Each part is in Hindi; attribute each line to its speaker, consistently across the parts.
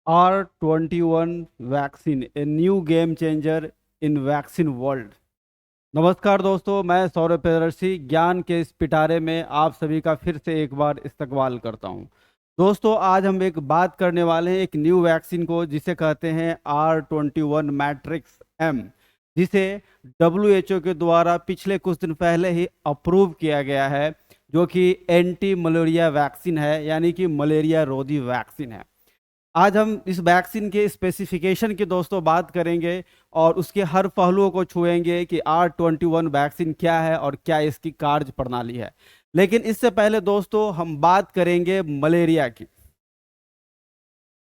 Speaker 1: R21 vaccine a new game changer in vaccine world. नमस्कार दोस्तों, मैं सौरभ प्रियदर्शी ज्ञान के इस पिटारे में आप सभी का फिर से एक बार इस्तकबाल करता हूं। दोस्तों, आज हम एक बात करने वाले हैं एक न्यू वैक्सीन को जिसे कहते हैं R21 मैट्रिक्स एम, जिसे WHO के द्वारा पिछले कुछ दिन पहले ही अप्रूव किया गया है, जो कि एंटी मलेरिया वैक्सीन है, यानी कि मलेरिया रोधी वैक्सीन है। आज हम इस वैक्सीन के स्पेसिफिकेशन की दोस्तों बात करेंगे और उसके हर पहलुओं को छुएंगे कि R21 वैक्सीन क्या है और क्या इसकी कार्य प्रणाली है। लेकिन इससे पहले दोस्तों हम बात करेंगे मलेरिया की।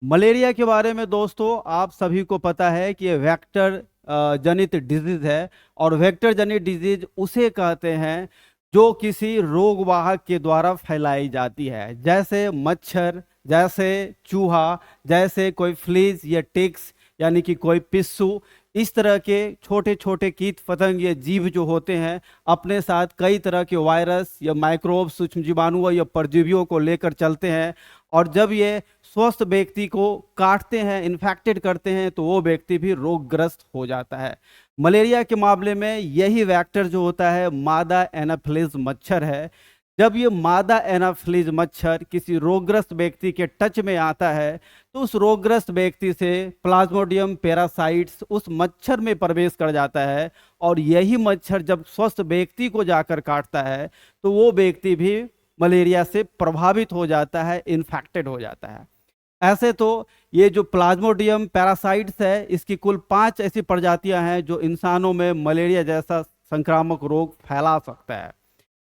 Speaker 1: मलेरिया के बारे में दोस्तों आप सभी को पता है कि ये वेक्टर जनित डिजीज है, और वेक्टर जनित डिजीज उसे कहते हैं जो किसी रोगवाहक के द्वारा फैलाई जाती है, जैसे मच्छर, जैसे चूहा, जैसे कोई फ्लीज या टिक्स यानी कि कोई पिस्सू। इस तरह के छोटे छोटे कीट पतंग या जीव जो होते हैं अपने साथ कई तरह के वायरस या माइक्रोब, सूक्ष्म जीवाणु या परजीवियों को लेकर चलते हैं, और जब ये स्वस्थ व्यक्ति को काटते हैं, इन्फेक्टेड करते हैं, तो वो व्यक्ति भी रोगग्रस्त हो जाता है। मलेरिया के मामले में यही वेक्टर जो होता है मादा एनाफिलिस मच्छर है। जब ये मादा एनाफिलिस मच्छर किसी रोगग्रस्त व्यक्ति के टच में आता है, तो उस रोगग्रस्त व्यक्ति से प्लाज्मोडियम पैरासाइट्स उस मच्छर में प्रवेश कर जाता है, और यही मच्छर जब स्वस्थ व्यक्ति को जाकर काटता है तो वो व्यक्ति भी मलेरिया से प्रभावित हो जाता है, इन्फेक्टेड हो जाता है। ऐसे तो ये जो प्लाज्मोडियम पैरासाइट्स है, इसकी कुल 5 ऐसी प्रजातियां हैं जो इंसानों में मलेरिया जैसा संक्रामक रोग फैला सकता है।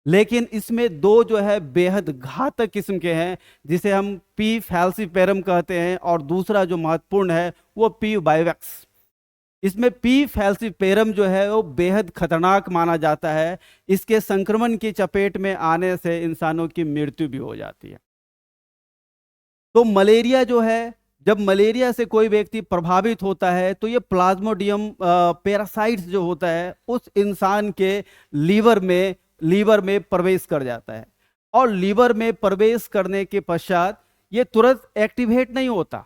Speaker 1: लेकिन इसमें 2 जो है बेहद घातक किस्म के हैं, जिसे हम पी फैल्सीपेरम कहते हैं, और दूसरा जो महत्वपूर्ण है वो पी बाइवेक्स। इसमें पी फैल्सीपेरम जो है वो बेहद खतरनाक माना जाता है। इसके संक्रमण की चपेट में आने से इंसानों की मृत्यु भी हो जाती है। तो मलेरिया जो है, जब मलेरिया से कोई व्यक्ति प्रभावित होता है तो ये प्लाज्मोडियम पैरासाइट्स जो होता है उस इंसान के लीवर में प्रवेश कर जाता है, और लीवर में प्रवेश करने के पश्चात ये तुरंत एक्टिवेट नहीं होता,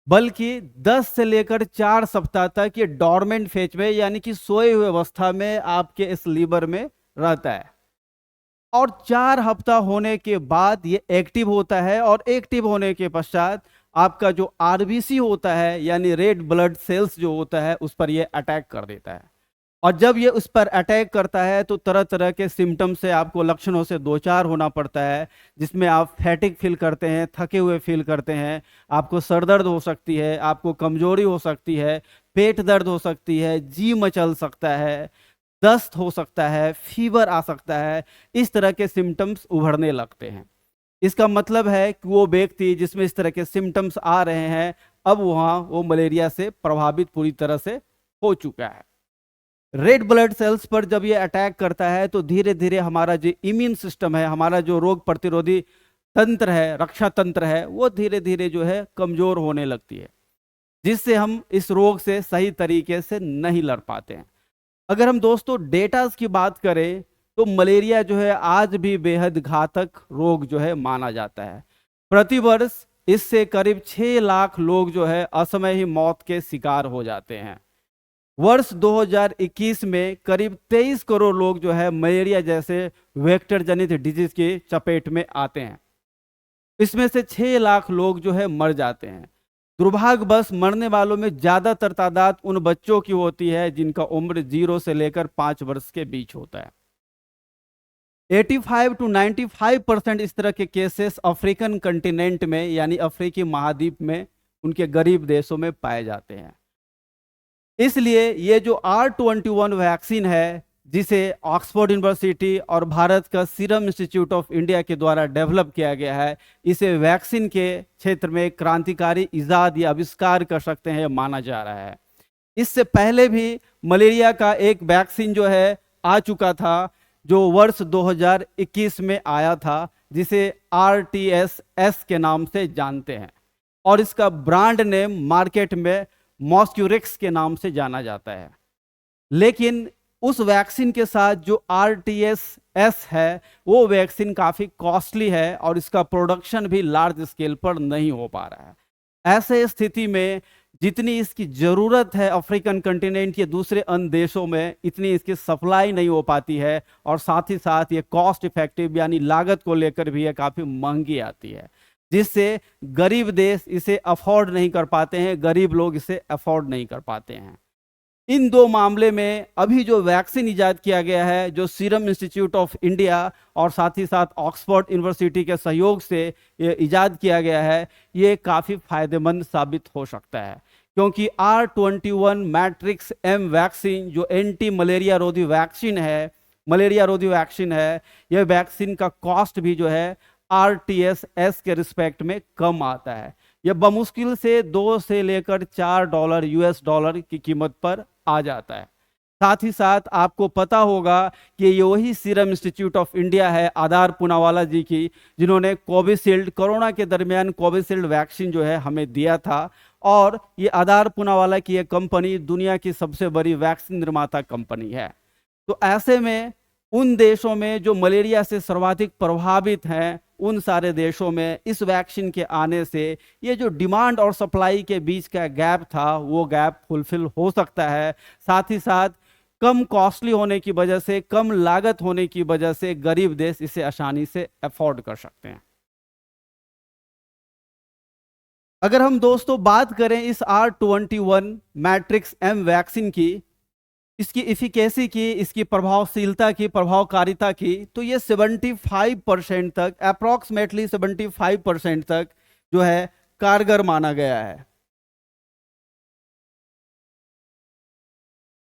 Speaker 1: बल्कि 10 से लेकर 4 सप्ताह तक ये डॉर्मेंट फेज में यानी कि सोए हुए अवस्था में आपके इस लीवर में रहता है, और 4 हफ्ता होने के बाद ये एक्टिव होता है, और एक्टिव होने के पश्चात आपका जो आरबीसी होता है यानी रेड ब्लड सेल्स जो होता है उस पर ये अटैक कर देता है। और जब ये उस पर अटैक करता है तो तरह तरह के सिम्टम से आपको लक्षणों से दो चार होना पड़ता है, जिसमें आप फैटिक फील करते हैं, थके हुए फील करते हैं, आपको सर दर्द हो सकती है, आपको कमजोरी हो सकती है, पेट दर्द हो सकती है, जी मचल सकता है, दस्त हो सकता है, फीवर आ सकता है। इस तरह के सिम्टम्स उभरने लगते हैं। इसका मतलब है कि वो व्यक्ति जिसमें इस तरह के सिम्टम्स आ रहे हैं, अब वहाँ वो मलेरिया से प्रभावित पूरी तरह से हो चुका है। रेड ब्लड सेल्स पर जब ये अटैक करता है तो धीरे धीरे हमारा जो इम्यून सिस्टम है, हमारा जो रोग प्रतिरोधी तंत्र है, रक्षा तंत्र है, वो धीरे धीरे जो है कमजोर होने लगती है, जिससे हम इस रोग से सही तरीके से नहीं लड़ पाते हैं। अगर हम दोस्तों डेटा की बात करें तो मलेरिया जो है आज भी बेहद घातक रोग जो है माना जाता है। प्रतिवर्ष इससे करीब 6 लाख लोग जो है असमय ही मौत के शिकार हो जाते हैं। वर्ष 2021 में करीब 23 करोड़ लोग जो है मलेरिया जैसे वेक्टर जनित डिजीज की चपेट में आते हैं। इसमें से 6 लाख लोग जो है मर जाते हैं। दुर्भाग्यवश मरने वालों में ज्यादातर तादाद उन बच्चों की होती है जिनका उम्र 0 से लेकर 5 वर्ष के बीच होता है। 85 to 95% इस तरह के केसेस अफ्रीकन कंटिनेंट में यानी अफ्रीकी महाद्वीप में उनके गरीब देशों में पाए जाते हैं। इसलिए ये जो R21 वैक्सीन है, जिसे ऑक्सफोर्ड यूनिवर्सिटी और भारत का सीरम इंस्टीट्यूट ऑफ इंडिया के द्वारा डेवलप किया गया है, इसे वैक्सीन के क्षेत्र में क्रांतिकारी इजाद या आविष्कार कर सकते हैं माना जा रहा है। इससे पहले भी मलेरिया का एक वैक्सीन जो है आ चुका था, जो वर्ष 2021 में आया था, जिसे RTS के नाम से जानते हैं, और इसका ब्रांड नेम मार्केट में मॉस्क्यूरिक्स के नाम से जाना जाता है। लेकिन उस वैक्सीन के साथ जो RTS है वो वैक्सीन काफ़ी कॉस्टली है, और इसका प्रोडक्शन भी लार्ज स्केल पर नहीं हो पा रहा है। ऐसे स्थिति में जितनी इसकी जरूरत है अफ्रीकन कंटिनेंट के दूसरे अन्य देशों में, इतनी इसकी सप्लाई नहीं हो पाती है, और साथ ही साथ ये कॉस्ट इफेक्टिव यानी लागत को लेकर भी ये काफी महंगी आती है, जिससे गरीब देश इसे अफोर्ड नहीं कर पाते हैं, गरीब लोग इसे अफोर्ड नहीं कर पाते हैं। इन दो मामले में अभी जो वैक्सीन इजाद किया गया है, जो सीरम इंस्टीट्यूट ऑफ इंडिया और साथ ही साथ ऑक्सफोर्ड यूनिवर्सिटी के सहयोग से ये इजाद किया गया है, ये काफ़ी फायदेमंद साबित हो सकता है, क्योंकि R21 मैट्रिक्स M वैक्सीन जो एंटी मलेरिया रोधी वैक्सीन है, यह वैक्सीन का कॉस्ट भी जो है RTS-S के रिस्पेक्ट में कम आता है। यह बमुश्किल से 2 से लेकर $4 US डॉलर की कीमत पर आ जाता है। साथ ही साथ आपको पता होगा कि ये वही सीरम इंस्टीट्यूट ऑफ इंडिया है, आधार पूनावाला जी की, जिन्होंने कोविशील्ड, कोरोना के दरमियान कोविशील्ड वैक्सीन जो है हमें दिया था, और ये आधार पूनावाला की ये कंपनी दुनिया की सबसे बड़ी वैक्सीन निर्माता कंपनी है। तो ऐसे में उन देशों में जो मलेरिया से सर्वाधिक प्रभावित हैं, उन सारे देशों में इस वैक्सीन के आने से ये जो डिमांड और सप्लाई के बीच का गैप था, वो गैप फुलफिल हो सकता है। साथ ही साथ कम कॉस्टली होने की वजह से, कम लागत होने की वजह से गरीब देश इसे आसानी से अफोर्ड कर सकते हैं। अगर हम दोस्तों बात करें इस R21 मैट्रिक्स M वैक्सीन की, इसकी इफिकेसी की, इसकी प्रभावशीलता की, प्रभावकारिता की, तो ये 75% तक, अप्रॉक्सीमेटली 75% तक जो है कारगर माना गया है।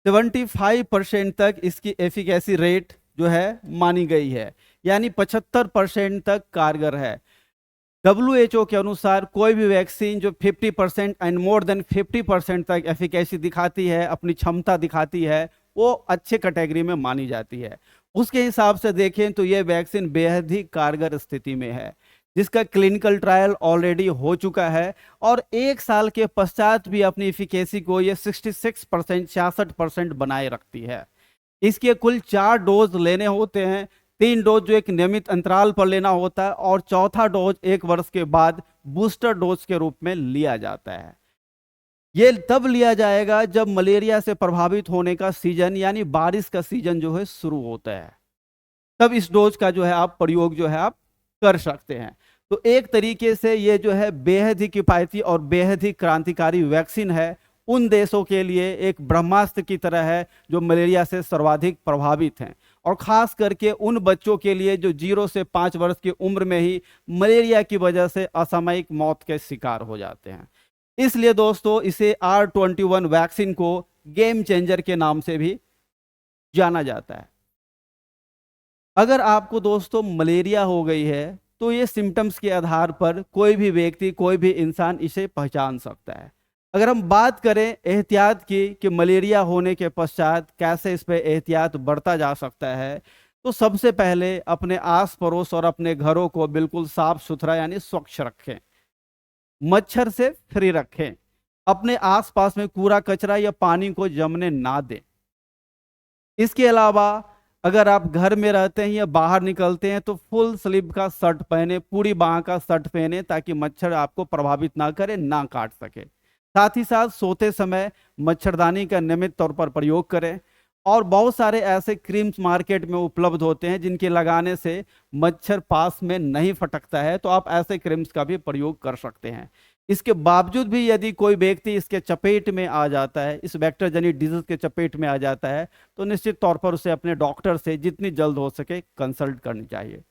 Speaker 1: 75% तक इसकी एफिकेसी रेट जो है मानी गई है, यानी 75% तक कारगर है। WHO के अनुसार कोई भी वैक्सीन जो 50% एंड मोर देन 50% तक एफिकेसी दिखाती है, अपनी क्षमता दिखाती है, वो अच्छे कैटेगरी में मानी जाती है। उसके हिसाब से देखें तो ये वैक्सीन बेहद ही कारगर स्थिति में है, जिसका क्लिनिकल ट्रायल ऑलरेडी हो चुका है, और 1 साल के पश्चात भी अपनी एफिकेसी को ये 66% बनाए रखती है। इसके कुल 4 डोज लेने होते हैं, 3 डोज जो एक नियमित अंतराल पर लेना होता है, और चौथा डोज 1 वर्ष के बाद बूस्टर डोज के रूप में लिया जाता है। ये तब लिया जाएगा जब मलेरिया से प्रभावित होने का सीजन यानी बारिश का सीजन जो है शुरू होता है, तब इस डोज का जो है आप प्रयोग जो है आप कर सकते हैं। तो एक तरीके से ये जो है बेहद ही किफायती और बेहद ही क्रांतिकारी वैक्सीन है, उन देशों के लिए एक ब्रह्मास्त्र की तरह है जो मलेरिया से सर्वाधिक प्रभावित हैं, और खास करके उन बच्चों के लिए जो 0 से 5 वर्ष की उम्र में ही मलेरिया की वजह से असामयिक मौत के शिकार हो जाते हैं। इसलिए दोस्तों इसे R21 वैक्सीन को गेम चेंजर के नाम से भी जाना जाता है। अगर आपको दोस्तों मलेरिया हो गई है तो ये सिम्टम्स के आधार पर कोई भी व्यक्ति, कोई भी इंसान इसे पहचान सकता है। अगर हम बात करें एहतियात की कि मलेरिया होने के पश्चात कैसे इस पर एहतियात बरता जा सकता है, तो सबसे पहले अपने आस पड़ोस और अपने घरों को बिल्कुल साफ सुथरा यानी स्वच्छ रखें, मच्छर से फ्री रखें, अपने आसपास में कूड़ा कचरा या पानी को जमने ना दें। इसके अलावा अगर आप घर में रहते हैं या बाहर निकलते हैं तो फुल स्लीव का शर्ट पहने, पूरी बाह का शर्ट पहने, ताकि मच्छर आपको प्रभावित ना करे, ना काट सके। साथ ही साथ सोते समय मच्छरदानी का नियमित तौर पर प्रयोग करें, और बहुत सारे ऐसे क्रीम्स मार्केट में उपलब्ध होते हैं जिनके लगाने से मच्छर पास में नहीं फटकता है, तो आप ऐसे क्रीम्स का भी प्रयोग कर सकते हैं। इसके बावजूद भी यदि कोई व्यक्ति इसके चपेट में आ जाता है, इस वेक्टर जनित डिजीज के चपेट में आ जाता है, तो निश्चित तौर पर उसे अपने डॉक्टर से जितनी जल्द हो सके कंसल्ट करनी चाहिए।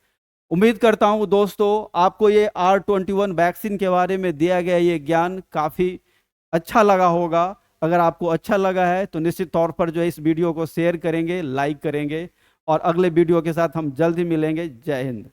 Speaker 1: उम्मीद करता हूं दोस्तों आपको ये R21 वैक्सीन के बारे में दिया गया ये ज्ञान काफ़ी अच्छा लगा होगा। अगर आपको अच्छा लगा है तो निश्चित तौर पर जो है इस वीडियो को शेयर करेंगे, लाइक करेंगे, और अगले वीडियो के साथ हम जल्द ही मिलेंगे। जय हिंद।